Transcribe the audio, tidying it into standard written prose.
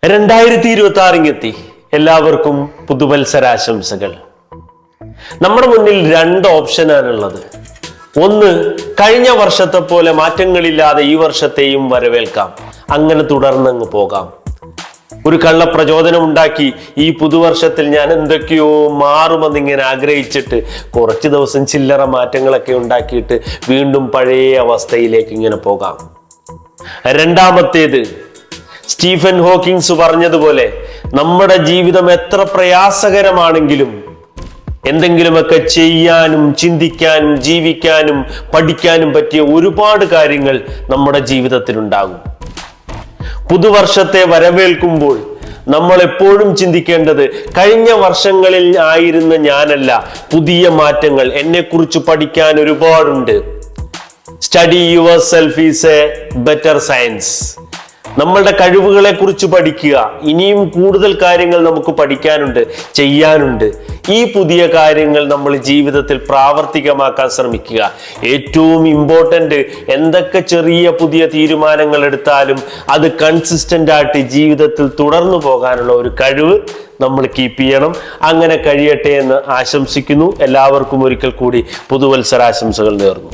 2026 എല്ലാവർക്കും പുതുവത്സരാശംസകൾ. നമ്മുടെ മുന്നിൽ രണ്ട് ഓപ്ഷനാണുള്ളത്. ഒന്ന്, കഴിഞ്ഞ വർഷത്തെ പോലെ മാറ്റങ്ങളില്ലാതെ ഈ വർഷത്തെയും വരവേൽക്കാം, അങ്ങനെ തുടർന്നങ്ങ് പോകാം. ഒരു കള്ളപ്രചോദനം ഉണ്ടാക്കി ഈ പുതുവർഷത്തിൽ ഞാൻ എന്തൊക്കെയോ മാറുമെന്നിങ്ങനെ ആഗ്രഹിച്ചിട്ട് കുറച്ച് ദിവസം ചില്ലറ മാറ്റങ്ങളൊക്കെ ഉണ്ടാക്കിയിട്ട് വീണ്ടും പഴയ അവസ്ഥയിലേക്ക് ഇങ്ങനെ പോകാം. രണ്ടാമത്തേത്, സ്റ്റീഫൻ ഹോക്കിങ്സ് പറഞ്ഞതുപോലെ നമ്മുടെ ജീവിതം എത്ര പ്രയാസകരമാണെങ്കിലും എന്തെങ്കിലുമൊക്കെ ചെയ്യാനും ചിന്തിക്കാനും ജീവിക്കാനും പഠിക്കാനും പറ്റിയ ഒരുപാട് കാര്യങ്ങൾ നമ്മുടെ ജീവിതത്തിലുണ്ടാകും. പുതുവർഷത്തെ വരവേൽക്കുമ്പോൾ നമ്മൾ എപ്പോഴും ചിന്തിക്കേണ്ടത് കഴിഞ്ഞ വർഷങ്ങളിൽ ആയിരുന്ന ഞാനല്ല, പുതിയ മാറ്റങ്ങൾ, എന്നെക്കുറിച്ച് പഠിക്കാൻ ഒരുപാടുണ്ട്. Study your self is A better science. നമ്മളുടെ കഴിവുകളെ കുറിച്ച് പഠിക്കുക. ഇനിയും കൂടുതൽ കാര്യങ്ങൾ നമുക്ക് പഠിക്കാനുണ്ട്, ചെയ്യാനുണ്ട്. ഈ പുതിയ കാര്യങ്ങൾ നമ്മൾ ജീവിതത്തിൽ പ്രാവർത്തികമാക്കാൻ ശ്രമിക്കുക. ഏറ്റവും ഇമ്പോർട്ടൻ്റ്, എന്തൊക്കെ ചെറിയ പുതിയ തീരുമാനങ്ങൾ എടുത്താലും അത് കൺസിസ്റ്റന്റ് ആയിട്ട് ജീവിതത്തിൽ തുടർന്നു പോകാനുള്ള ഒരു കഴിവ് നമ്മൾ കീപ്പ് ചെയ്യണം. അങ്ങനെ കഴിയട്ടെ എന്ന് ആശംസിക്കുന്നു. എല്ലാവർക്കും ഒരിക്കൽ കൂടി പുതുവത്സരാശംസകൾ നേർന്നു.